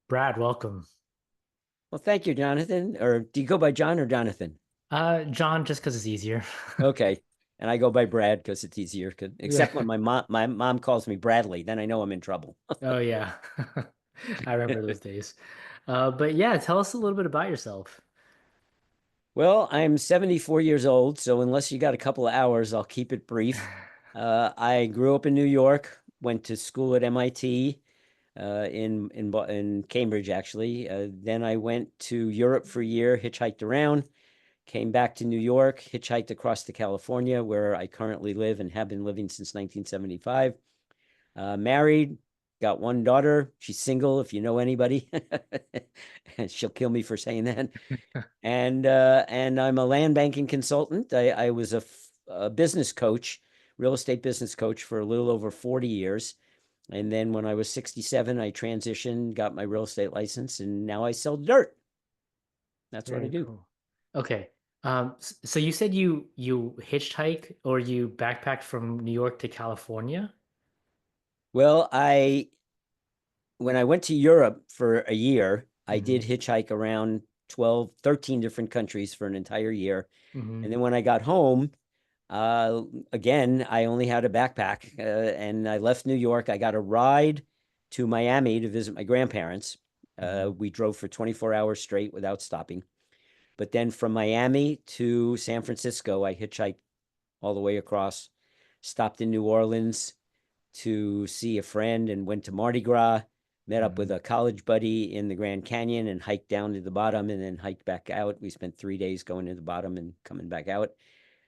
Brad, welcome. Well, thank you, Jonathan. Or do you go by John or Jonathan? John, just because it's easier. Okay. And I go by Brad because it's easier. Yeah. Except when my mom calls me Bradley, then I know I'm in trouble. Oh yeah. I remember those days. But yeah, tell us a little bit about yourself. Well, I'm 74 years old, so unless you got a couple of hours, I'll keep it brief. I grew up in New York, went to school at MIT, in Cambridge, actually. Then I went to Europe for a year, hitchhiked around, came back to New York, hitchhiked across to California, where I currently live and have been living since 1975. Married, got one daughter. She's single, if you know anybody. She'll kill me for saying that. And I'm a land banking consultant. I was a business coach, real estate business coach for a little over 40 years. And then when I was 67, I transitioned, got my real estate license, and now I sell dirt. That's what I Very do. cool. Okay. So you said you hitchhiked or you backpacked from New York to California? Well, when I went to Europe for a year, I Hmm. did hitchhike around 12, 13 different countries for an entire year. Hmm. And then when I got home, uh, again, I only had a backpack, and I left New York. I got a ride to Miami to visit my grandparents. Hmm. We drove for 24 hours straight without stopping. But then from Miami to San Francisco, I hitchhiked all the way across, stopped in New Orleans to see a friend and went to Mardi Gras, met up with Hmm. a college buddy in the Grand Canyon and hiked down to the bottom and then hiked back out. We spent 3 days going to the bottom and coming back out.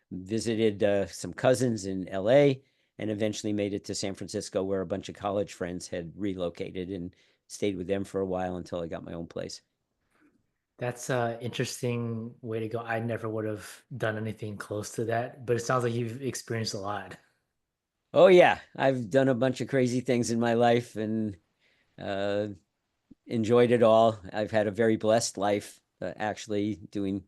Visited some cousins in LA and eventually made it to San Francisco, where a bunch of college friends had relocated, and stayed with them for a while until I got my own place. That's a interesting way to go. I never would have done anything close to that, but it sounds like you've experienced a lot. Oh, yeah, I've done a bunch of crazy things in my life and uh, enjoyed it all. I've had a very blessed life, actually doing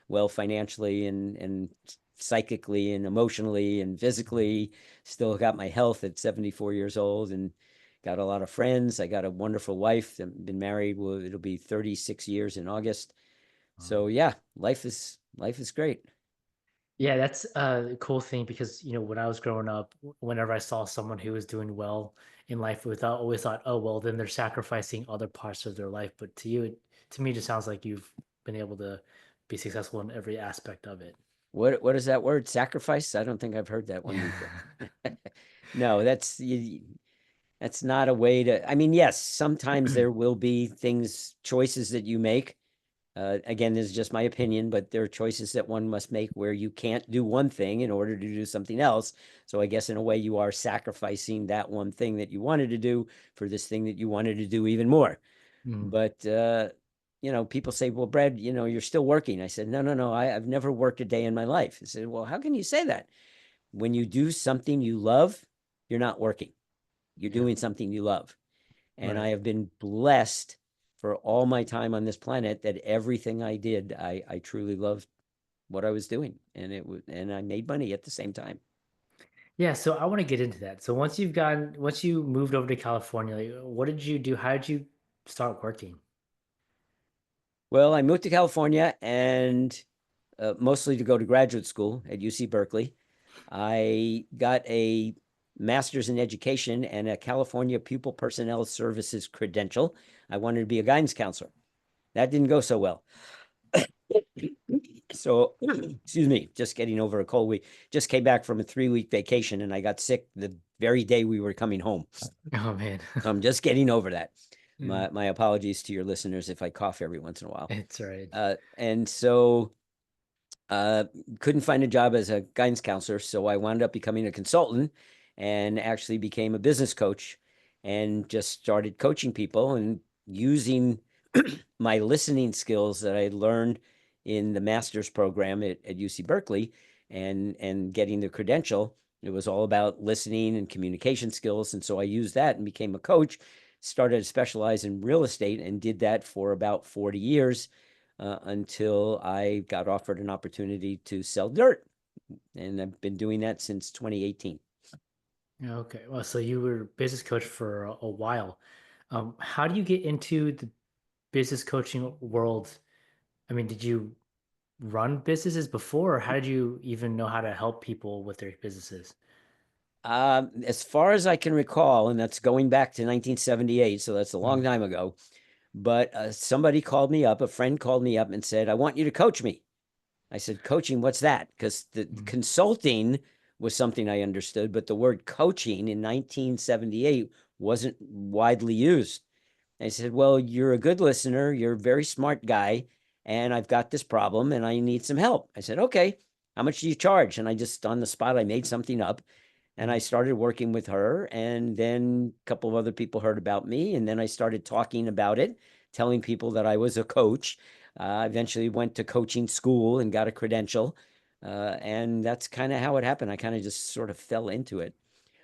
well financially and psychically and emotionally and physically. Still got my health at 74 years old and got a lot of friends. I got a wonderful wife. I've been married. Well, it'll be 36 years in August. So yeah, life is great. Yeah, that's a cool thing because when I was growing up, whenever I saw someone who was doing well in life, without always thought, oh well, then they're sacrificing other parts of their life. But to me, it just sounds like you've been able to be successful in every aspect of it. What is that word? Sacrifice? I don't think I've heard that one Yeah. before. No, that's not a way to, I mean, yes, sometimes there will be things, choices that you make. Again, this is just my opinion, but there are choices that one must make where you can't do one thing in order to do something else. So I guess in a way you are sacrificing that one thing that you wanted to do for this thing that you wanted to do even more. Mm. But people say, "Well, Brad, you're still working." I said, "No, no, no. I've never worked a day in my life." I said, "Well, how can you say that? When you do something you love, you're not working. You're Yeah, doing something you love." And I right. have been blessed for all my time on this planet that everything I did, I truly loved what I was doing, and I made money at the same time. Yeah, so I want to get into that. So once you moved over to California, like, what did you do? How did you start working? Well, I moved to California and mostly to go to graduate school at UC Berkeley. I got a master's in education and a California Pupil Personnel Services credential. I wanted to be a guidance counselor. That didn't go so well. So, excuse me, just getting over a cold. We just came back from a 3-week vacation and I got sick the very day we were coming home. Oh man. So I'm just getting over that. Mm, My apologies to your listeners if I cough every once in a while. it's all right. And so uh, couldn't find a job as a guidance counselor, so I wound up becoming a consultant and actually became a business coach and just started coaching people and using my listening skills that I learned in the master's program at UC Berkeley and getting the credential. It was all about listening and communication skills. And so I used that and became a coach, started to specialize in real estate and did that for about 40 years until I got offered an opportunity to sell dirt. And I've been doing that since 2018. Okay. Well, so you were business coach for a while. How do you get into business coaching world, I mean, did you run businesses before, or how did you even know how to help people with their businesses? As far as I can recall, and that's going back to 1978, so that's a long Mhm. time ago. But somebody called me up, a friend called me up and said, I want you to coach me. I said, coaching, what's that? Because the Mhm. consulting was something I understood, but the word coaching in 1978 wasn't widely used. I said, well, you're a good listener. You're a very smart guy. And I've got this problem and I need some help. I said, okay, how much do you charge? And I just, on the spot, I made something up and I Mhm. started working with her. And then a couple of other people heard about me. And then I started talking about it, telling people that I was a coach. I eventually went to coaching school and got a credential. And that's kind of how it happened. I kind of just sort of fell into it.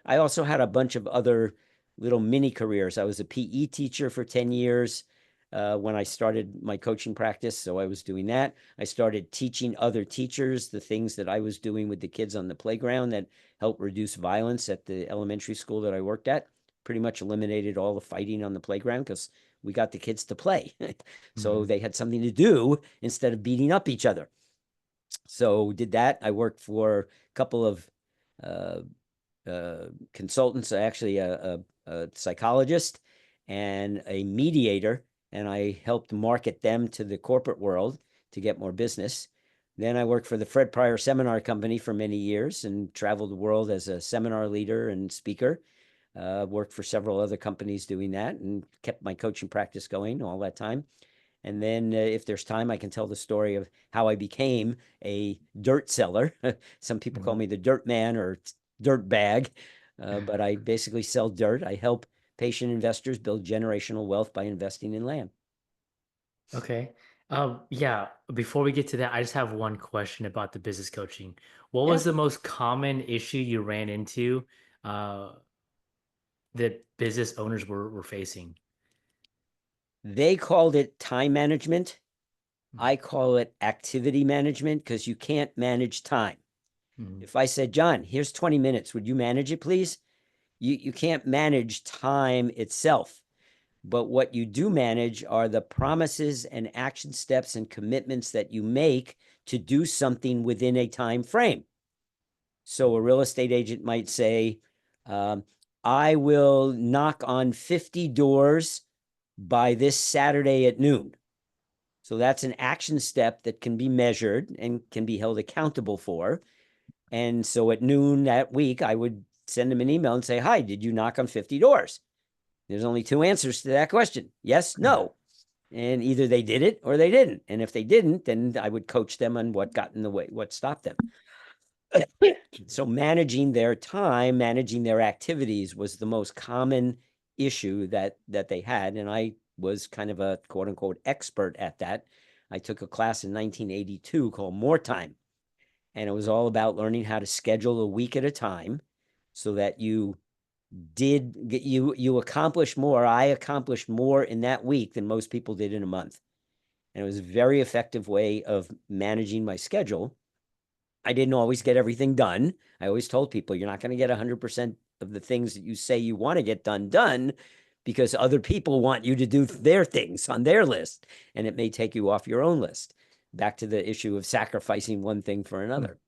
I also had a bunch of other little mini careers. I was a PE teacher for 10 years when I started my coaching practice. So I was doing that. I started teaching other teachers the things that I was doing with the kids on the playground that helped reduce violence at the elementary school that I worked at. Pretty much eliminated all the fighting on the playground because we got the kids to play. So Mhm. they had something to do instead of beating up each other. So did that. I worked for a couple of uh, consultants, actually a psychologist and a mediator, and I helped market them to the corporate world to get more business. Then I worked for the Fred Pryor Seminar Company for many years and traveled the world as a seminar leader and speaker. Worked for several other companies doing that and kept my coaching practice going all that time. And then, if there's time, I can tell the story of how I became a dirt seller. Some people call Mhm. me the dirt man or dirt bag, but I basically sell dirt. I help patient investors build generational wealth by investing in land. Okay. Yeah, before we get to that, I just have one question about the business coaching. What Yeah. was the most common issue you ran into uh, that business owners were facing? They called it time management. Mhm. I call it activity management because you can't manage time. Mhm. If I said, John, here's 20 minutes, would you manage it, please? You can't manage time itself. But what you do manage are the promises and action steps and commitments that you make to do something within a time frame. So a real estate agent might say, um, I will knock on 50 doors by this Saturday at noon. So that's an action step that can be measured and can be held accountable for. And so at noon that week, I would send them an email and say, hi, did you knock on 50 doors? There's only two answers to that question: yes, no. And either they did it or they didn't. And if they didn't, then I would coach them on what got in the way, what stopped them. So managing their time, managing their activities was the most common issue that they had. And I was kind of a quote unquote expert at that. I took a class in 1982 called More Time. And it was all about learning how to schedule a week at a time so that you accomplished more. I accomplished more in that week than most people did in a month. And it was a very effective way of managing my schedule. I didn't always get everything done. I always told people you're not going to get 100% of the things that you say you want to get done because other people want you to do their things on their list, and it may take you off your own list. Back to the issue of sacrificing one thing for Mhm. another.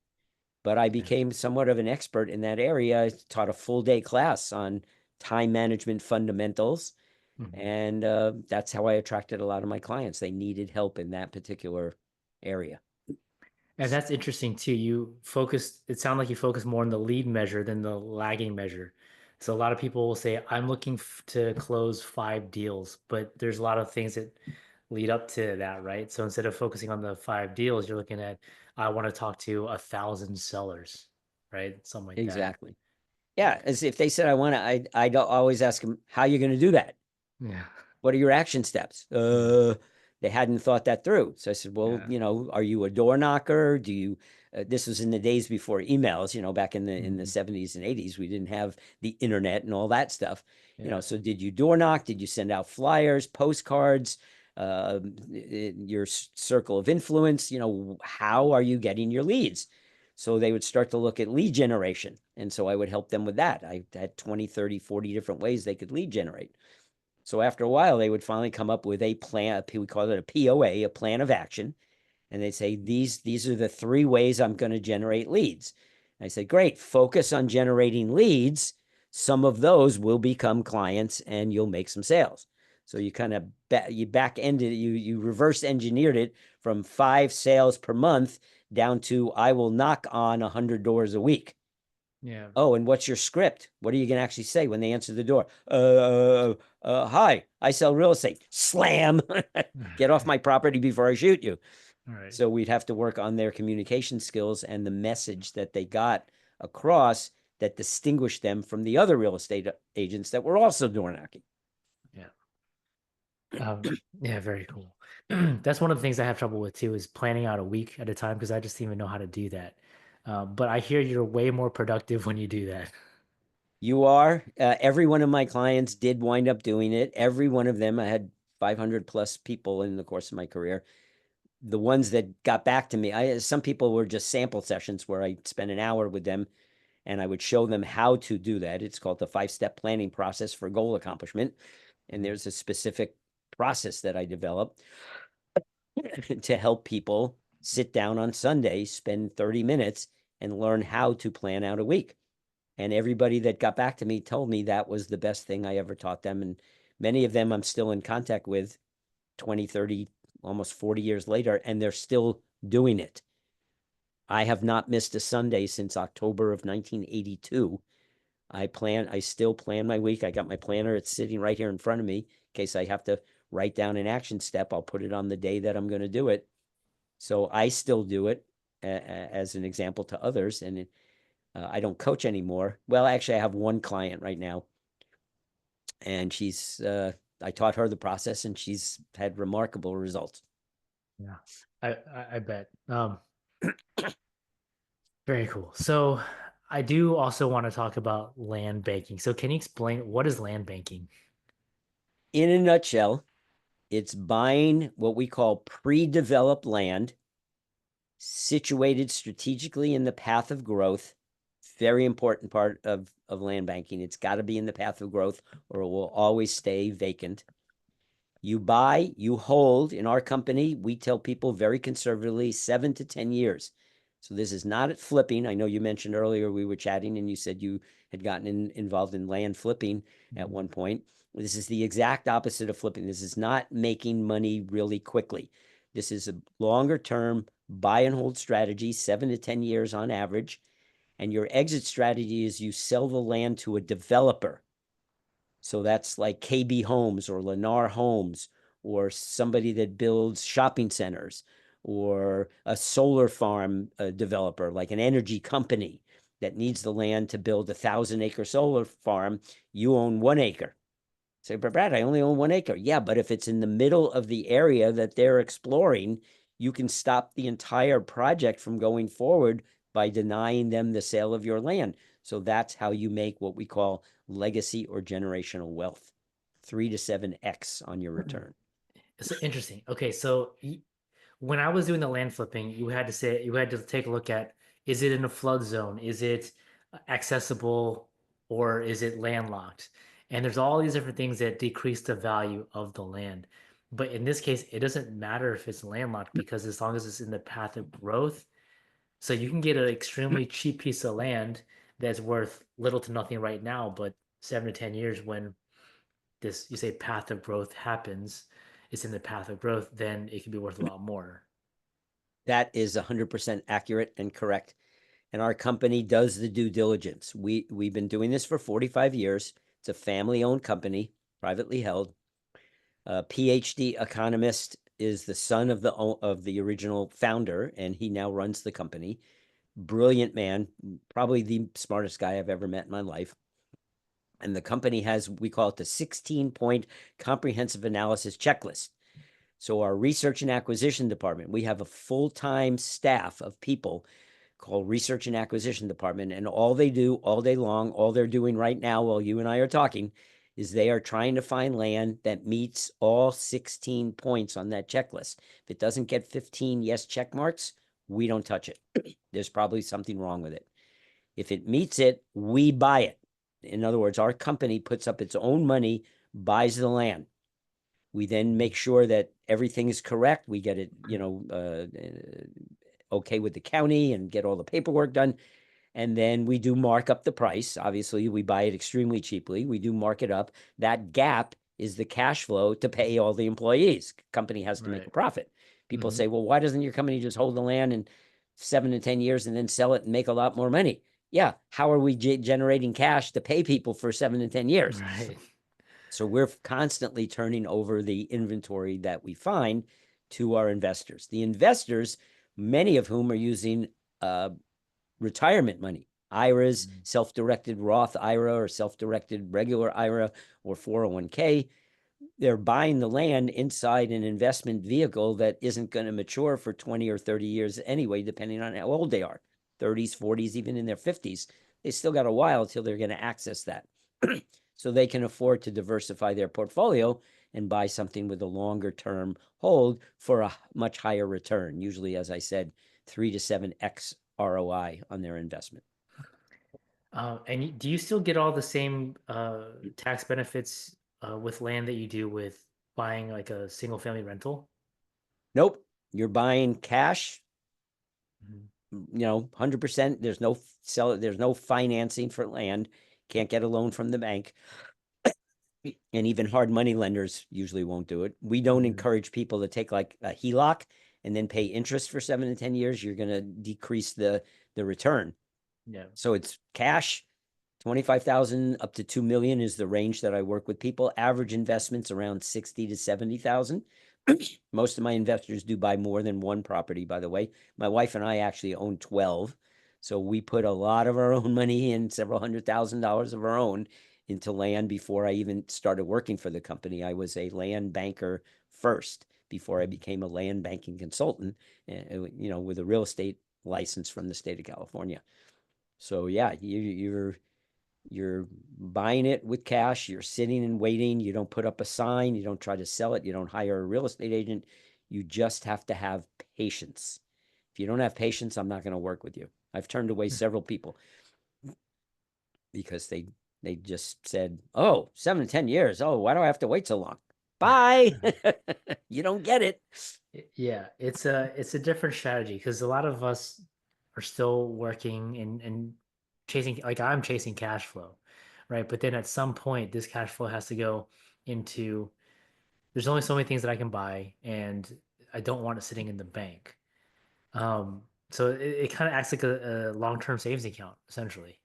But I Yeah. became somewhat of an expert in that area. I taught a full day class on time management fundamentals. Mhm. And that's how I attracted a lot of my clients. They needed help in that particular area. And that's interesting too. You focused, it sounded like you focused more on the lead measure than the lagging measure. So a lot of people will say, I'm looking to close 5 deals, but there's a lot of things that lead up to that, right? So instead of focusing on the 5 deals, you're looking at, I want to talk to 1,000 sellers, right? Something like that. Exactly. Yeah. As if they said, I want to, I'd always ask them, how are you going to do that? Yeah. What are your action steps? Yeah. They hadn't thought that through. So I said, well, Yeah. are you a door knocker? Do you, this was in the days before emails, back in the Mhm. 70s and 80s, we didn't have the internet and all that stuff. Yeah. So did you door knock? Did you send out flyers, postcards, your circle of influence? How are you getting your leads? So they would start to look at lead generation. And so I would help them with that. I had 20, 30, 40 different ways they could lead generate. So after a while, they would finally come up with a plan. We call it a POA, a plan of action. And they say, these are the 3 ways I'm going to generate leads. And I said, great, focus on generating leads. Some of those will become clients and you'll make some sales. So you kind of you back-ended, you reverse engineered it from 5 sales per month down to I will knock on 100 doors a week. Yeah. Oh, and what's your script? What are you going to actually say when they answer the door? Hi, I sell real estate. Slam. Get off my property before I shoot you. All right. So we'd have to work on their communication skills and the message that they got across that distinguished them from the other real estate agents that were also door knocking. Yeah, very cool. That's one of the things I have trouble with too, is planning out a week at a time because I just don't even know how to do that. But I hear you're way more productive when you do that. You are. Every one of my clients did wind up doing it. Every one of them, I had 500 plus people in the course of my career. The ones that got back to me, some people were just sample sessions where I spent an hour with them and I would show them how to do that. It's called the 5-step planning process for goal accomplishment. And there's a specific process that I developed to help people sit down on Sunday, spend 30 minutes and learn how to plan out a week. And everybody that got back to me told me that was the best thing I ever taught them. And many of them I'm still in contact with 20, 30, almost 40 years later, and they're still doing it. I have not missed a Sunday since October of 1982. I still plan my week. I got my planner. It's sitting right here in front of me. In case I have to write down an action step, I'll put it on the day that I'm going to do it. So I still do it as an example to others. And I don't coach anymore. Well, actually, I have one client right now. And I taught her the process and she's had remarkable results. Yeah, I bet. Very cool. So I do also want to talk about land banking. So can you explain what is land banking? In a nutshell, it's buying what we call pre-developed land situated strategically in the path of growth. Very important part of land banking. It's got to be in the path of growth or it will always stay vacant. You buy, you hold. In our company, we tell people very conservatively 7 to 10 years. So this is not at flipping. I know you mentioned earlier we were chatting and you said you had gotten involved in land flipping at one point. This is the exact opposite of flipping. This is not making money really quickly. This is a longer term buy and hold strategy, 7 to 10 years on average. And your exit strategy is you sell the land to a developer. So that's like KB Homes or Lennar Homes or somebody that builds shopping centers or a solar farm developer like an energy company that needs the land to build 1,000-acre solar farm. You own 1 acre. Say, but Brad, I only own 1 acre. Yeah, but if it's in the middle of the area that they're exploring, you can stop the entire project from going forward by denying them the sale of your land. So that's how you make what we call legacy or generational wealth, 3 to 7x on your return. It's interesting. Okay, so when I was doing the land flipping, you had to take a look at, is it in a flood zone? Is it accessible or is it landlocked? And there's all these different things that decrease the value of the land. But in this case, it doesn't matter if it's landlocked because as long as it's in the path of growth, so you can get an extremely cheap piece of land that's worth little to nothing right now, but 7 to 10 years when this, you say, path of growth happens, it's in the path of growth, then it can be worth a lot more. That is 100% accurate and correct. And our company does the due diligence. We've been doing this for 45 years. It's a family-owned company, privately held. A PhD economist is the son of the original founder, and he now runs the company. Brilliant man, probably the smartest guy I've ever met in my life. And the company has, we call it the 16-point comprehensive analysis checklist. So our research and acquisition department, we have a full-time staff of people called research and acquisition department. And all they do all day long, all they're doing right now while you and I are talking, is they are trying to find land that meets all 16 points on that checklist. If it doesn't get 15 yes check marks, we don't touch it. There's probably something wrong with it. If it meets it, we buy it. In other words, our company puts up its own money, buys the land. We then make sure that everything is correct. We get it, okay with the county and get all the paperwork done. And then we do mark up the price. Obviously, we buy it extremely cheaply. We do mark it up. That gap is the cash flow to pay all the employees. Company has to make a Right. profit. People Mhm. say, well, why doesn't your company just hold the land in 7 to 10 years and then sell it and make a lot more money? Yeah. How are we generating cash to pay people for 7 to 10 years? Right. So we're constantly turning over the inventory that we find to our investors. The investors, many of whom are using retirement money, IRAs, Mhm. self-directed Roth IRA or self-directed regular IRA or 401k. They're buying the land inside an investment vehicle that isn't going to mature for 20 or 30 years anyway, depending on how old they are, 30s, 40s, even in their 50s. They still got a while till they're going to access that. So they can afford to diversify their portfolio and buy something with a longer term hold for a much higher return, usually, as I said, 3 to 7x ROI on their investment. And do you still get all the same tax benefits with land that you do with buying like a single family rental? Nope, you're buying cash, Mhm. 100%. There's no there's no financing for land. Can't get a loan from the bank. And even hard money lenders usually won't do it. We don't Mhm. encourage people to take like a HELOC and then pay interest for 7 to 10 years. You're going to decrease the return. Yeah. So it's cash, 25,000 up to 2 million is the range that I work with people. Average investments around 60 to 70,000. Most of my investors do buy more than one property, by the way. My wife and I actually own 12. So we put a lot of our own money in, several $100,000 of our own into land before I even started working for the company. I was a land banker first before I Mhm. became a land banking consultant, with a real estate license from the state of California. So yeah, you're buying it with cash, you're sitting and waiting, you don't put up a sign, you don't try to sell it, you don't hire a real estate agent. You just have to have patience. If you don't have patience, I'm not going to work with you. I've turned away several people because they just said, "Oh, 7 to 10 years. Oh, why do I have to wait so long?" Bye. You don't get it. Yeah, it's a different strategy because a lot of us are still working and chasing like I'm chasing cash flow, right? But then at some point, this cash flow has to go into there's only so many things that I can buy, and I don't want it sitting in the bank. So it kind of acts like a long-term savings account, essentially.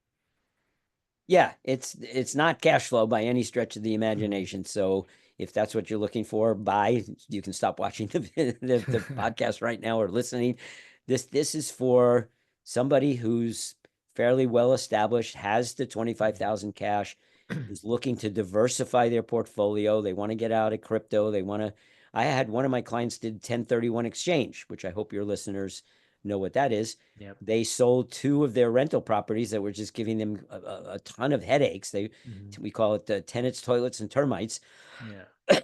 Yeah, it's not cash flow by any stretch of the Mhm. imagination. So if that's what you're looking for, buy. You can stop watching the podcast right now or listening. This is for somebody who's fairly well established, has the 25,000 cash, is looking to diversify their portfolio. They want to get out of crypto. They want to. I had one of my clients did 1031 exchange, which I hope your listeners know what that is. Yep. They sold two of their rental properties that were just giving them a ton of headaches. Mhm. We call it the tenants, toilets, and termites. Yeah.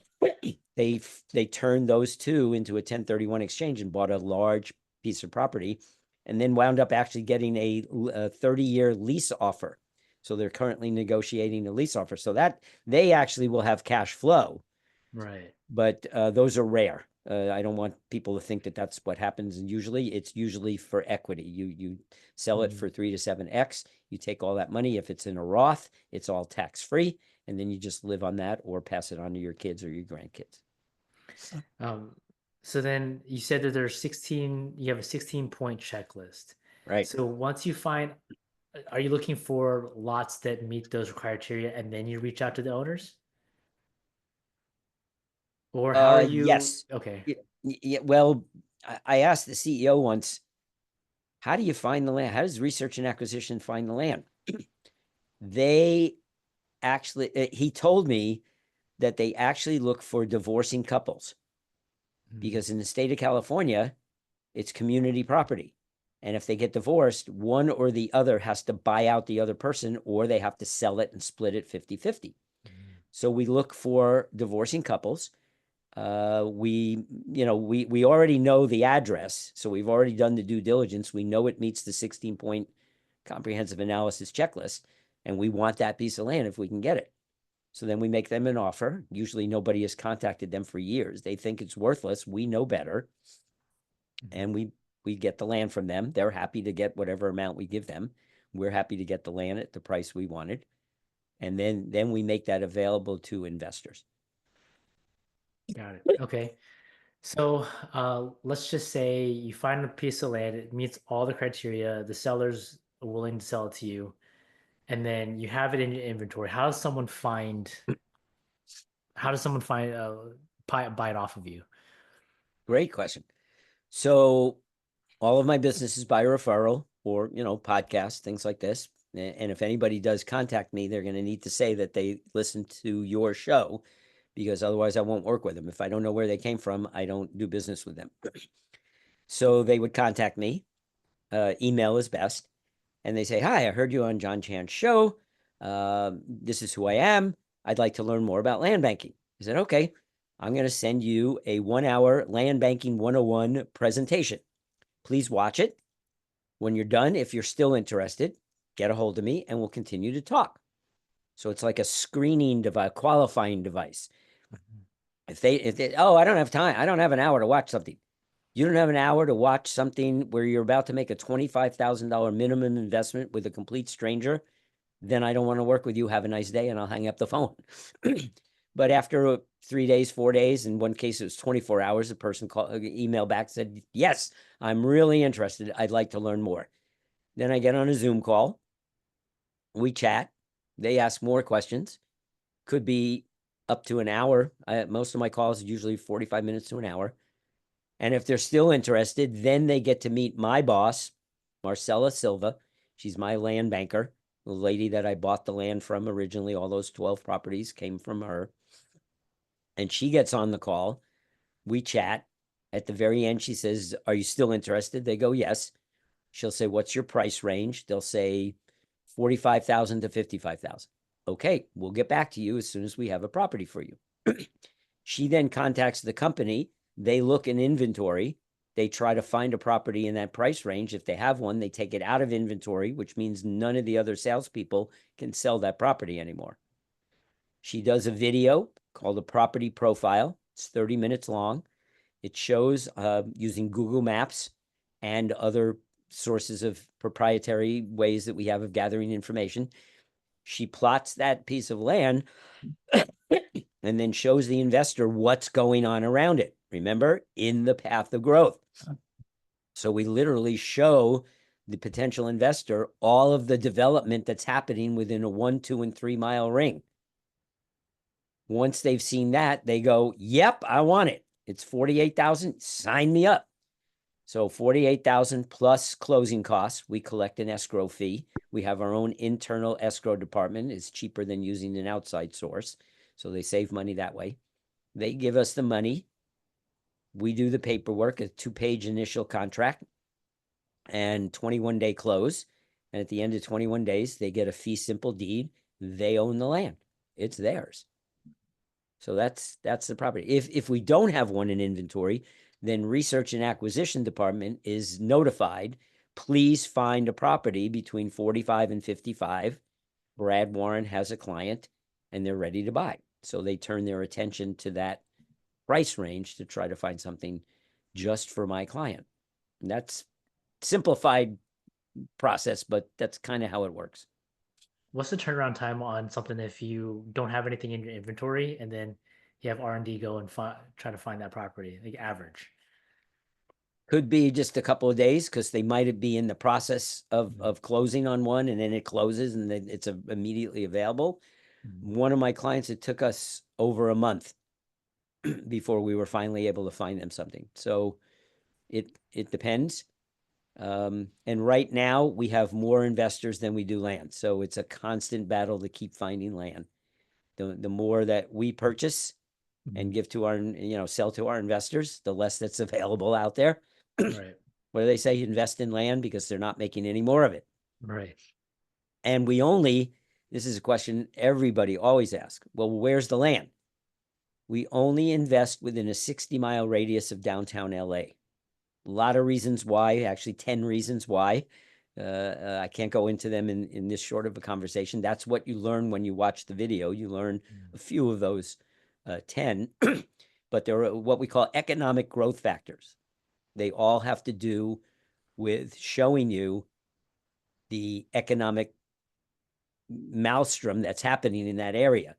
They turned those two into a 1031 exchange and bought a large piece of property, and then wound up actually getting a 30-year lease offer. So they're currently negotiating a lease offer. So that they actually will have cash flow, Right. but those are rare. I don't want people to think that that's what happens. And usually, it's usually for equity. You sell it Mhm. for 3 to 7x. You take all that money. If it's in a Roth, it's all tax free, and then you just live on that or pass it on to your kids or your grandkids. Um, so then you said that there's 16, you have a 16-point checklist. Right. So once you find, are you looking for lots that meet those criteria and then you reach out to the owners? Or how are you? Yes. Okay. Yeah, well, I asked the CEO once, how do you find the land? How does research and acquisition find the land? They actually, he told me that they actually look for divorcing couples Mhm. because in the state of California, it's community property. And if they get divorced, one or the other has to buy out the other person or they have to sell it and split it 50-50. Mhm. So we look for divorcing couples. We already know the address, so we've already done the due diligence. We know it meets the 16-point comprehensive analysis checklist, and we want that piece of land if we can get it. So then we make them an offer. Usually nobody has contacted them for years. They think it's worthless. We know better. And we get the land from them. They're happy to get whatever amount we give them. We're happy to get the land at the price we wanted. And then we make that available to investors. Got it. Okay. So let's just say you find a piece of land, it meets all the criteria, the seller's willing to sell it to you, and then you have it in your inventory. How does someone find buy it off of you? Great question. So all of my business is by referral or, podcasts, things like this. And if anybody does contact me, they're going to need to say that they listen to your show, because otherwise I won't work with them. If I don't know where they came from, I don't do business with them. So they would contact me. Email is best. And they say, hi, I heard you on John Chan's show. This is who I am. I'd like to learn more about land banking. I said, okay, I'm going to send you a 1-hour land banking 101 presentation. Please watch it. When you're done, if you're still interested, get a hold of me and we'll continue to talk. So it's like a screening device, qualifying device. If they, oh, I don't have time. I don't have an hour to watch something. You don't have an hour to watch something where you're about to make a $25,000 minimum investment with a complete stranger, then I don't want to work with you. Have a nice day, and I'll hang up the phone. But after 3 days, 4 days, in one case it was 24 hours, the person emailed back, said, yes, I'm really interested. I'd like to learn more. Then I get on a Zoom call. We chat. They ask more questions. Could be up to an hour. Most of my calls are usually 45 minutes to an hour. And if they're still interested, then they get to meet my boss, Marcella Silva. She's my land banker, the lady that I bought the land from originally. All those 12 properties came from her. And she gets on the call. We chat. At the very end, she says, are you still interested? They go, yes. She'll say, what's your price range? They'll say 45,000 to 55,000. Okay, we'll get back to you as soon as we have a property for you. She then contacts the company. They look in inventory. They try to find a property in that price range. If they have one, they take it out of inventory, which means none of the other salespeople can sell that property anymore. She does a video called a property profile. It's 30 minutes long. It shows using Google Maps and other sources of proprietary ways that we have of gathering information. She plots that piece of land and then shows the investor what's going on around it. Remember, in the path of growth. So we literally show the potential investor all of the development that's happening within a 1, 2, and 3 mile ring. Once they've seen that, they go, yep, I want it. It's 48,000, sign me up. So 48,000 plus closing costs. We collect an escrow fee. We have our own internal escrow department. It's cheaper than using an outside source. So they save money that way. They give us the money. We do the paperwork, a 2-page initial contract and 21-day close. And at the end of 21 days, they get a fee simple deed. They own the land. It's theirs. So that's the property. If we don't have one in inventory, then research and acquisition department is notified, please find a property between 45 and 55. Brad Warren has a client and they're ready to buy. So they turn their attention to that price range to try to find something just for my client. And that's simplified process, but that's kind of how it works. What's the turnaround time on something if you don't have anything in your inventory and then you have R&D go and try to find that property, like average? Could be just a couple of days because they might be in the process of closing on one, and then it closes and then it's immediately available. One of my clients, it took us over a month before we were finally able to find them something. So it depends. And right now we have more investors than we do land. So it's a constant battle to keep finding land. The more that we purchase and give to our, sell to our investors, the less that's available out there. Right. What do they say? Invest in land because they're not making any more of it. Right. And this is a question everybody always asks. Well, where's the land? We only invest within a 60-mile radius of downtown LA. A lot of reasons why, actually 10 reasons why. I can't go into them in this short of a conversation. That's what you learn when you watch the video. You learn a few of those 10, but there are what we call economic growth factors. They all have to do with showing you the economic maelstrom that's happening in that area.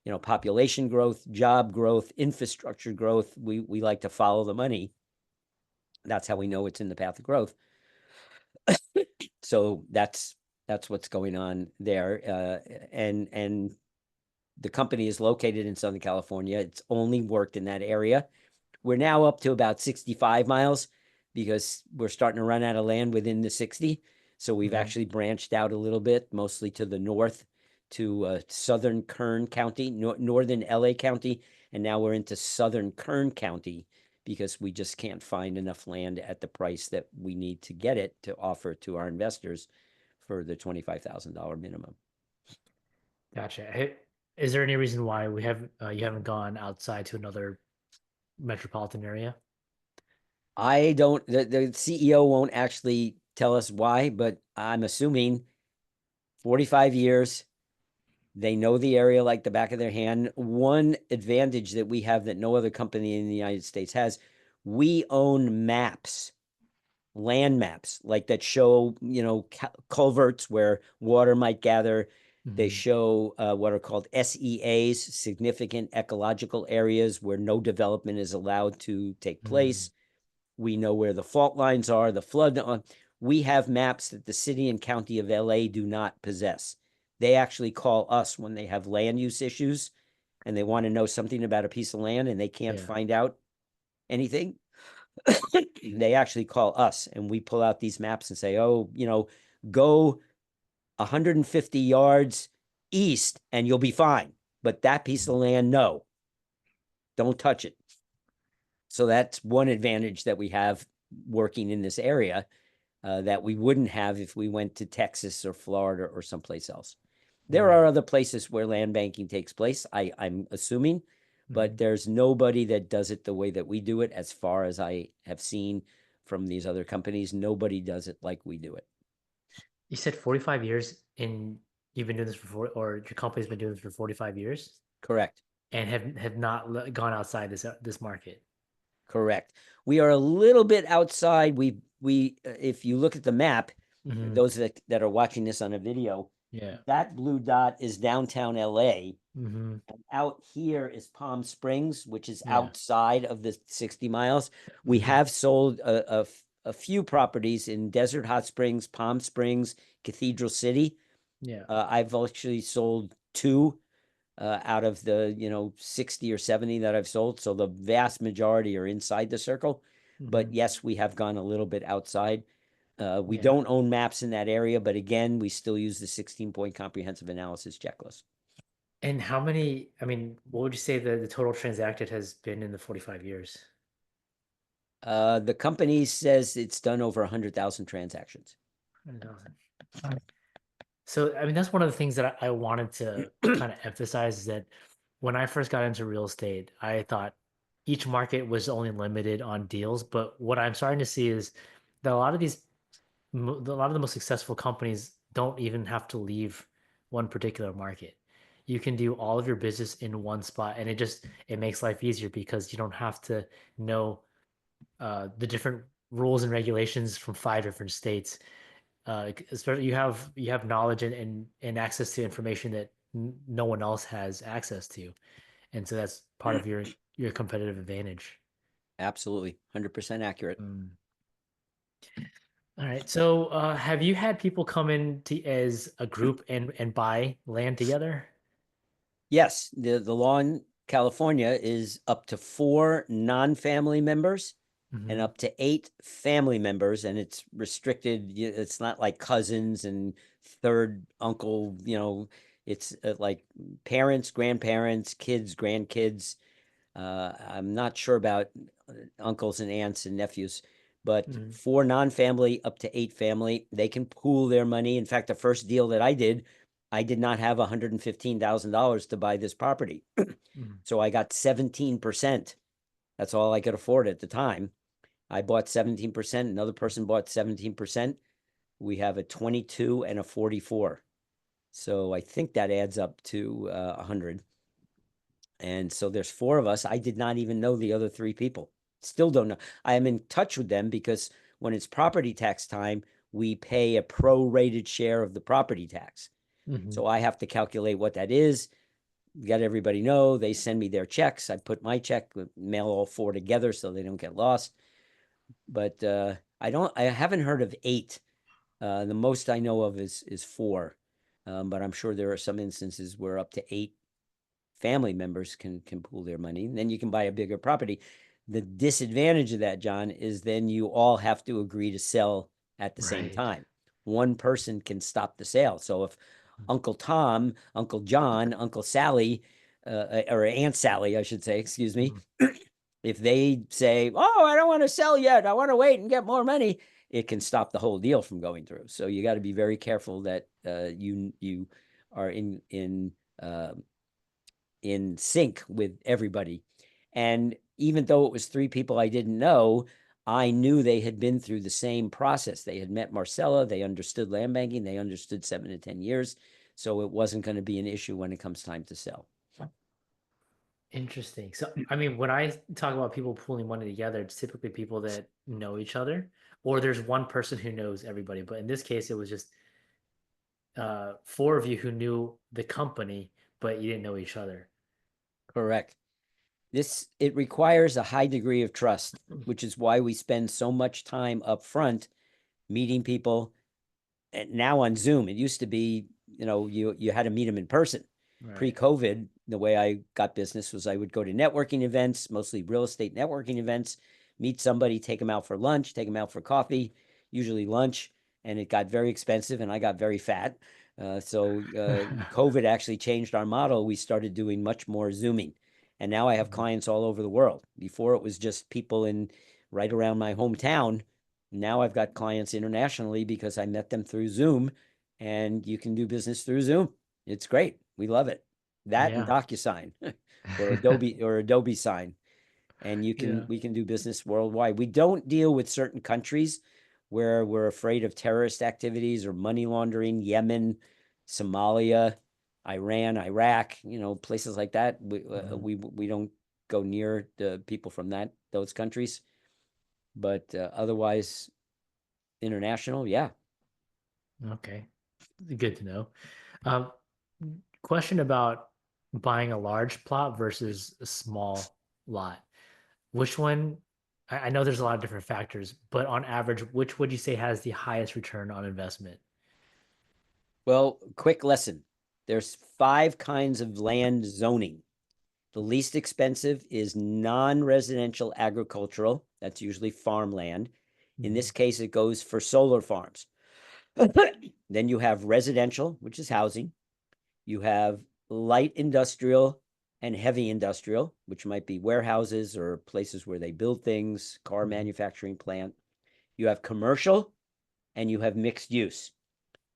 You know, population growth, job growth, infrastructure growth. We like to follow the money. That's how we know it's in the path of growth. So that's what's going on there. And the company is located in Southern California. It's only worked in that area. We're now up to about 65 miles because we're starting to run out of land within the 60. So we've actually branched out a little bit, mostly to the north, to southern Kern County, northern LA County, and now we're into southern Kern County because we just can't find enough land at the price that we need to get it to offer to our investors for the $25,000 minimum. Gotcha. Is there any reason why we have you haven't gone outside to another metropolitan area? I don't, the CEO won't actually tell us why, but I'm assuming 45 years, they know the area like the back of their hand. One advantage that we have that no other company in the United States has, we own maps, land maps, like that show, you know, culverts where water might gather. They show what are called SEAs, significant ecological areas where no development is allowed to take place. We know where the fault lines are, the flood. We have maps that the city and county of LA do not possess. They actually call us when they have land use issues and they want to know something about a piece of land and they can't find out anything. They actually call us and we pull out these maps and say, oh, you know, go 150 yards east and you'll be fine. But that piece of land, no, don't touch it. So that's one advantage that we have working in this area that we wouldn't have if we went to Texas or Florida or someplace else. There are other places where land banking takes place, I'm assuming, but there's nobody that does it the way that we do it. As far as I have seen from these other companies, nobody does it like we do it. You said 45 years and you've been doing this for or your company's been doing this for 45 years Correct. and have not gone outside this market. Correct. We are a little bit outside. We if you look at the map, those that are watching this on a video, that blue dot is downtown LA. And out here is Palm Springs, which is outside of the 60 miles. We have sold a few properties in Desert Hot Springs, Palm Springs, Cathedral City. I've actually sold 2 out of the 60 or 70 that I've sold. So the vast majority are inside the circle. But yes, we have gone a little bit outside. We don't own maps in that area, but again, we still use the 16-point comprehensive analysis checklist. And how many, I mean, what would you say the total transacted has been in the 45 years? The company says it's done over 100,000 transactions. 100,000. So, I mean, that's one of the things that I wanted to kind of emphasize is that when I first got into real estate, I thought each market was only limited on deals. But what I'm starting to see is that a lot of the most successful companies don't even have to leave one particular market. You can do all of your business in one spot, and it makes life easier because you don't have to know the different rules and regulations from 5 different states. Especially you have knowledge and access to information that no one else has access to, and so that's part of your competitive advantage. Absolutely, 100% accurate. All right. So, have you had people come in as a group and buy land together? Yes, the law in California is up to 4 non-family members and up to 8 family members, and it's restricted. It's not like cousins and third uncle, it's like parents, grandparents, kids, grandkids. I'm not sure about uncles and aunts and nephews, but 4 non-family up to 8 family, they can pool their money. In fact, the first deal that I did not have $115,000 to buy this property. So I got 17%. That's all I could afford at the time. I bought 17%. Another person bought 17%. we have a 22 and a 44. So I think that adds up to 100. And so there's 4 of us. I did not even know the other 3 people. Still don't know. I am in touch with them because when it's property tax time, we pay a prorated share of the property tax. Mhm. So I have to calculate what that is, let everybody know. They send me their checks. I put my check, mail all 4 together so they don't get lost. But I haven't heard of 8. The most I know of is 4. But I'm sure there are some instances where up to 8 family members can pool their money. And then you can buy a bigger property. The disadvantage of that, John, is then you all have to agree to sell at the same Right. time. One person can stop the sale. So if Uncle Tom, Uncle John, Uncle Sally, or Aunt Sally, I should say, excuse me, Mhm. if they say, "Oh, I don't want to sell yet. I want to wait and get more money," it can stop the whole deal from going through. So you got to be very careful that you are in sync with everybody. And even though it was 3 people I didn't know, I knew they had been through the same process. They had met Marcella, they understood land banking, they understood 7 to 10 years. So it wasn't going to be an issue when it comes time to sell. Interesting. So, I mean, when I talk about people pooling money together, it's typically people that know each other, or there's one person who knows everybody. But in this case, it was just 4 of you who knew the company, but you didn't know each other. Correct. It requires a high degree of trust, which is why we spend so much time up front meeting people. And now on Zoom, it used to be, you had to meet them in person. Right. Pre-COVID, the way I got business was I would go to networking events, mostly real estate networking events, meet somebody, take them out for lunch, take them out for coffee, usually lunch, and it got very expensive and I got very fat. So COVID actually changed our model. We started doing much more Zooming. And now I have Mhm. clients all over the world. Before it was just people in right around my hometown. Now I've got clients internationally because I met them through Zoom, and you can do business through Zoom. It's great. We love it. That and Yeah. DocuSign or Adobe Sign. And Yeah. we can do business worldwide. We don't deal with certain countries where we're afraid of terrorist activities or money laundering, Yemen, Somalia, Iran, Iraq, places like that. Mhm. We don't go near the people from those countries. But otherwise, international, yeah. Okay. Good to know. Um, Question about buying a large plot versus a small lot. Which one? I know there's a lot of different factors, but on average, which would you say has the highest return on investment? Well, quick lesson. There's 5 kinds of land zoning. The least expensive is non-residential agricultural. That's usually farmland. In this Mhm. case, it goes for solar farms. Then you have residential, which is housing. You have light industrial and heavy industrial, which might be warehouses or places where they build things, car Mhm. manufacturing plant. You have commercial and you have mixed use.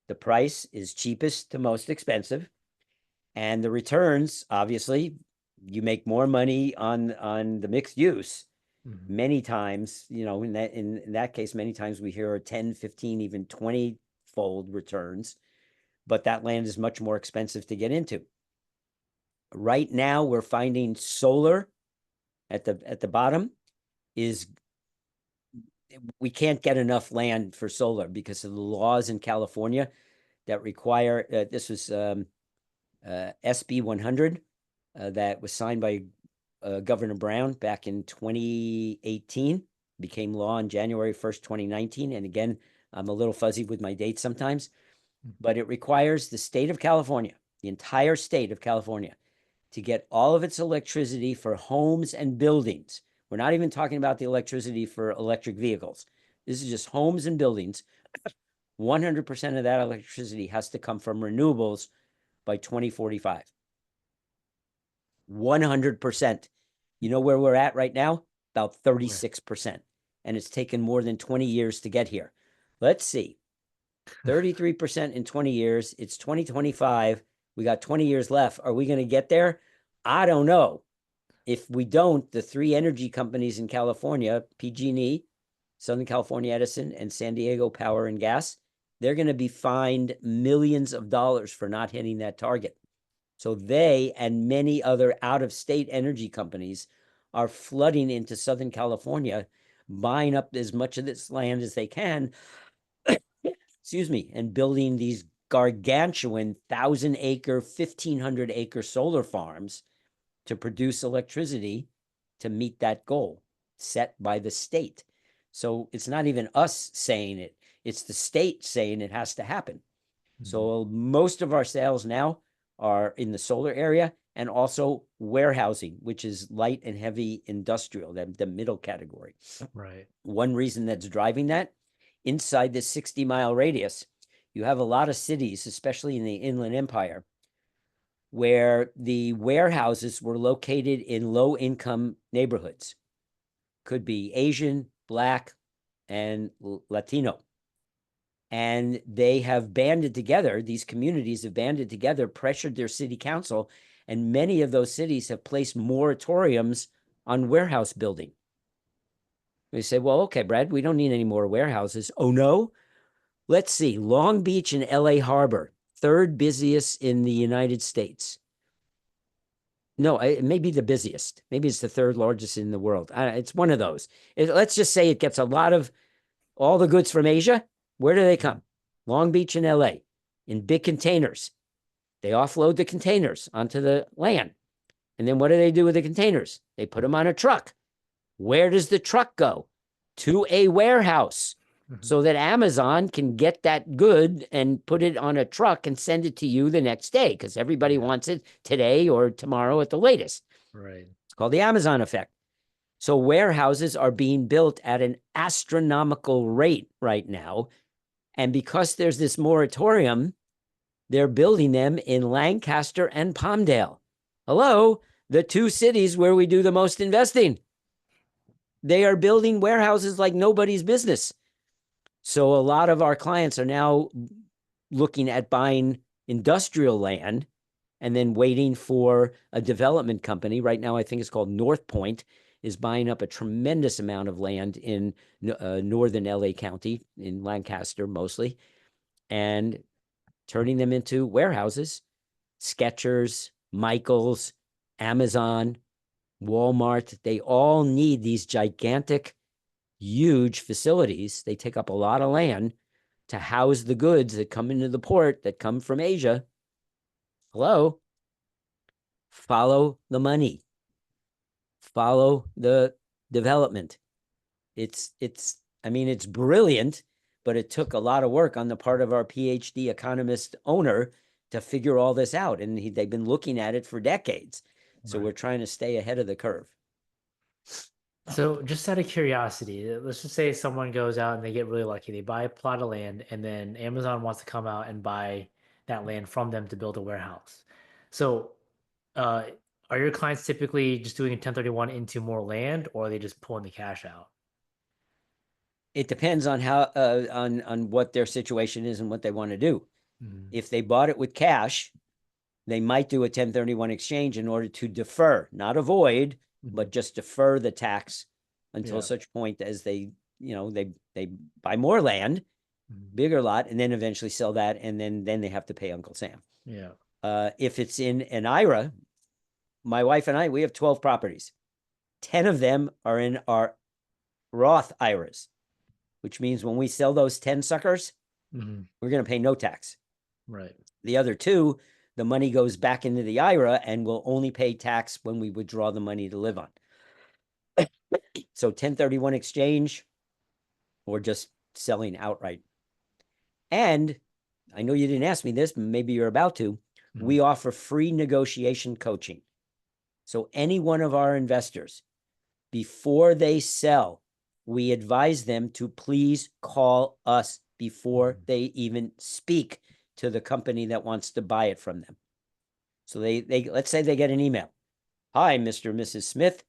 The price is cheapest to most expensive, and the returns, obviously, you make more money on the mixed use. Mhm. Many times, in that case, many times we hear 10, 15, even 20-fold returns, but that land is much more expensive to get into. Right now, we're finding solar at the bottom is we can't get enough land for solar because of the laws in California that require this was SB 100 that was signed by Governor Brown back in 2018, became law on January 1st, 2019. And again, I'm a little fuzzy with my dates sometimes, but it requires the state of California, the entire state of California, to get all of its electricity for homes and buildings. We're not even talking about the electricity for electric vehicles. This is just homes and buildings. 100% of that electricity has to come from renewables by 2045. 100%. You know where we're at right now? About Where? 36%. And it's taken more than 20 years to get here. Let's see. 33% in 20 years. It's 2025. We got 20 years left. Are we going to get there? I don't know. If we don't, the 3 energy companies in California, PG&E, Southern California Edison, and San Diego Power and Gas, they're going to be fined millions of dollars for not hitting that target. So they and many other out-of-state energy companies are flooding into Southern California, buying up as much of this land as they can, excuse me, and building these gargantuan 1,000-acre, 1,500-acre solar farms to produce electricity to meet that goal set by the state. So it's not even us saying it, it's the state saying it has to happen. So most of our sales now are in the solar area and also warehousing, which is light and heavy industrial, the middle category. Right. One reason that's driving that, inside this 60-mile radius, you have a lot of cities, especially in the Inland Empire, where the warehouses were located in low-income neighborhoods. Could be Asian, Black, and Latino. And they have banded together, these communities have banded together, pressured their city council, and many of those cities have placed moratoriums on warehouse building. They say, well, okay, Brad, we don't need any more warehouses. Oh, no? Let's see. Long Beach and LA Harbor, third busiest in the United States. No, it may be the busiest. Maybe it's the third largest in the world. It's one of those. Let's just say it gets a lot of all the goods from Asia. Where do they come? Long Beach and LA in big containers. They offload the containers onto the land. And then what do they do with the containers? They put them on a truck. Where does the truck go? To a warehouse, so that Amazon can get that good and put it on a truck and send it to you the next day, because everybody wants it today or tomorrow at the latest. Right. It's called the Amazon effect. So warehouses are being built at an astronomical rate right now. And because there's this moratorium, they're building them in Lancaster and Palmdale. Hello, the two cities where we do the most investing. They are building warehouses like nobody's business. So a lot of our clients are now looking at buying industrial land and then waiting for a development company. Right now, I think it's called North Point, is buying up a tremendous amount of land in northern LA County, in Lancaster mostly, and turning them into warehouses. Skechers, Michaels, Amazon, Walmart, they all need these gigantic, huge facilities. They take up a lot of land to house the goods that come into the port that come from Asia. Hello? Follow the money. Follow the development. It's brilliant, but it took a lot of work on the part of our PhD economist owner to figure all this out. And they've been looking at it for decades. So we're trying to stay ahead of the curve. So just out of curiosity, let's just say someone goes out and they get really lucky. They buy a plot of land and then Amazon wants to come out and buy that land from them to build a warehouse. So uh, are your clients typically just doing a 1031 into more land, or are they just pulling the cash out? It depends on how on what their situation is and what they want to do. If they bought it with cash, they might do a 1031 exchange in order to defer, not avoid, but just defer the tax until such point as they buy more land, bigger lot, and then eventually sell that, and then they have to pay Uncle Sam. Yeah. If it's in an IRA, my wife and I, we have 12 properties. 10 of them are in our Roth IRAs, which means when we sell those 10 suckers, we're going to pay no tax. Right. The other 2, the money goes back into the IRA and we'll only pay tax when we withdraw the money to live on. So 1031 exchange or just selling outright. And I know you didn't ask me this, but maybe you're about to. We offer free negotiation coaching. So any one of our investors, before they sell, we advise them to please call us before they even speak to the company that wants to buy it from them. So they let's say they get an email. Hi, Mr. and Mrs. Smith.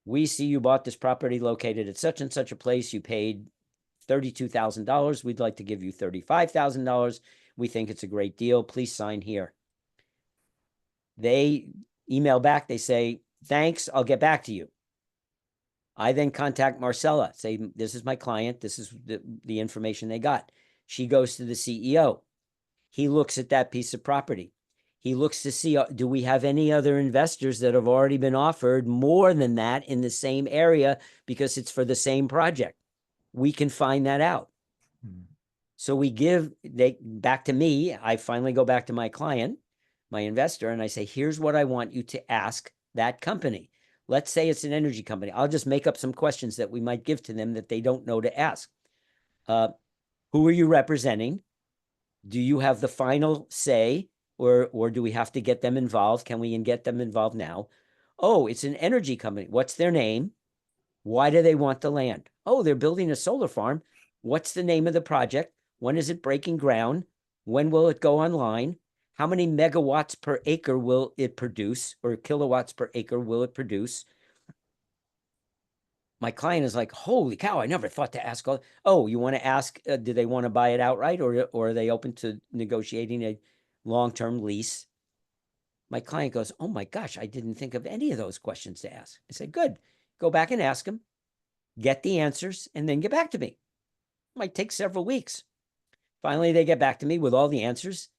We see you bought this property located at such and such a place. You paid $32,000. We'd like to give you $35,000. We think it's a great deal. Please sign here. They email back. They say, thanks, I'll get back to you. I then contact Marcella, say, this is my client. This is the information they got. She goes to the CEO. He looks at that piece of property. He looks to see, do we have any other investors that have already been offered more than that in the same area because it's for the same project? We can find that out. Mm. So they back to me. I finally go back to my client, my investor, and I say, here's what I want you to ask that company. Let's say it's an energy company. I'll just make up some questions that we might give to them that they don't know to ask. Who are you representing? Do you have the final say, or do we have to get them involved? Can we get them involved now? Oh, it's an energy company. What's their name? Why do they want the land? Oh, they're building a solar farm. What's the name of the project? When is it breaking ground? When will it go online? How many megawatts per acre will it produce, or kilowatts per acre will it produce? My client is like, holy cow, I never thought to ask all. Oh, you want to ask, do they want to buy it outright, or are they open to negotiating a long-term lease? My client goes, oh my gosh, I didn't think of any of those questions to ask. I said, good, go back and ask them, get the answers, and then get back to me. It might take several weeks. Finally, they get back to me with all the answers.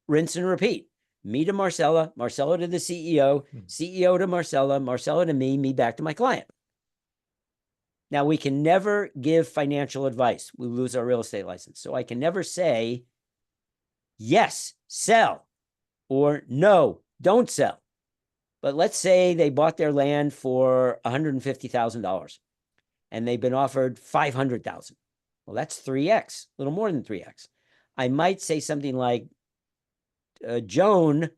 Rinse and repeat. Me to Marcella, Marcella to the CEO, CEO to Marcella, Marcella to me back to my client. Now, we can never give financial advice. We lose our real estate license. So I can never say, yes, sell, or no, don't sell. But let's say they bought their land for $150,000 and they've been offered $500,000. Well, that's 3x, a little more than 3x. I might say something like, Joan,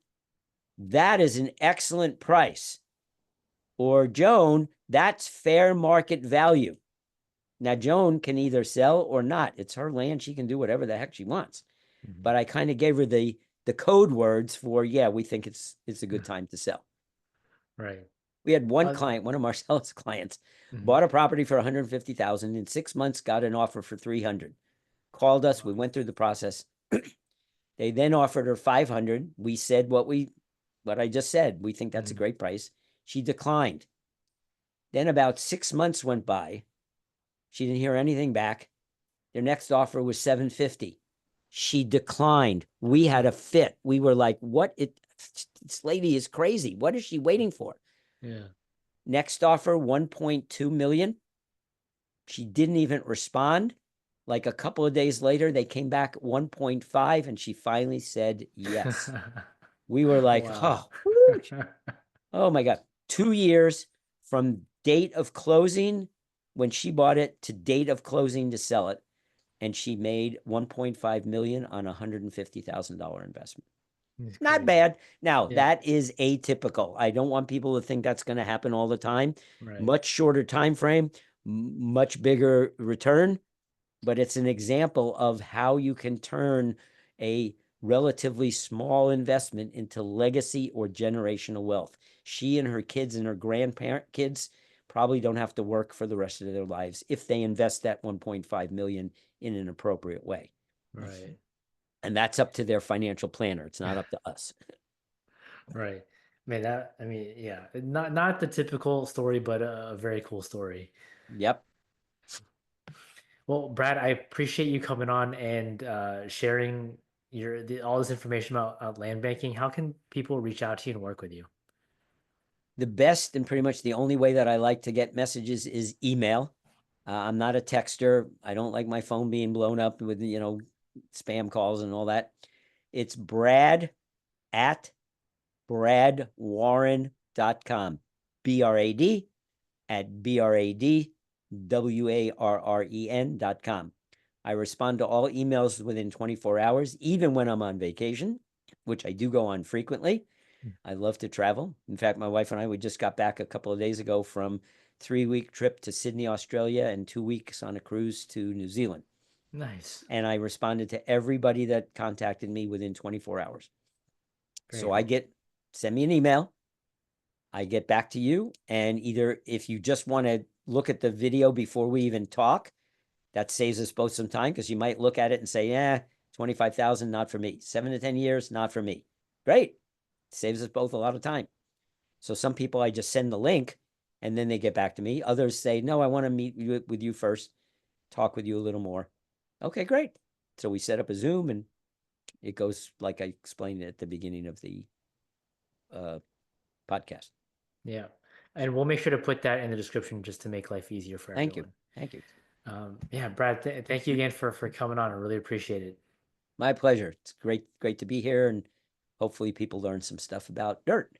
that is an excellent price. Or Joan, that's fair market value. Now, Joan can either sell or not. It's her land. She can do whatever the heck she wants. Mhm. But I kind of gave her the code words for, yeah, we think it's a good time to sell. Right. We had one client, one of Marcella's clients, bought a property for 150,000. In 6 months, got an offer for 300. Called us. We went through the process. They then offered her 500. We said what I just said. We think that's a great price. She declined. Then about 6 months went by. She didn't hear anything back. Their next offer was 750. She declined. We had a fit. We were like, what? This lady is crazy. What is she waiting for? Yeah. Next offer, 1.2 million. She didn't even respond. Like a couple of days later, they came back 1.5, and she finally said yes. We were like, Wow. oh my God. 2 years from date of closing when she bought it to date of closing to sell it. And she made 1.5 million on a $150,000 investment. It's Not crazy. bad. Now, Yeah. that is atypical. I don't want people to think that's going to happen all the time. Right. Much shorter time frame, much bigger return, but it's an example of how you can turn a relatively small investment into legacy or generational wealth. She and her kids and her grandparent kids probably don't have to work for the rest of their lives if they invest that 1.5 million in an appropriate way. Right. And that's up to their financial planner. It's not up to us. Right. I mean, yeah, not the typical story, but a very cool story. Yep. Well, Brad, I appreciate you coming on and sharing all this information about land banking. How can people reach out to you and work with you? The best and pretty much the only way that I like to get messages is email. I'm not a texter. I don't like my phone being blown up with, spam calls and all that. It's Brad at bradwarren.com. BRAD at BRADWARREN.com. I respond to all emails within 24 hours, even when I'm on vacation, which I do go on frequently. I love to travel. In fact, my wife and I, we just got back a couple of days ago from 3-week trip to Sydney, Australia, and 2 weeks on a cruise to New Zealand. Nice. And I responded to everybody that contacted me within 24 hours. Very So cool. send me an email. I get back to you. And either if you just want to look at the video before we even talk, that saves us both some time because you might look at it and say, yeah, 25,000, not for me. 7 to 10 years, not for me. Great. Saves us both a lot of time. So some people, I just send the link and then they get back to me. Others say, no, I want to meet with you first, talk with you a little more. Okay, great. So we set up a Zoom, and it goes like I explained at the beginning of the podcast. Yeah. And we'll make sure to put that in the description just to make life easier for Thank you. everyone. Thank you. Yeah, Brad, thank you again for coming on. I really appreciate it. My pleasure. It's great to be here, and hopefully people learn some stuff about dirt.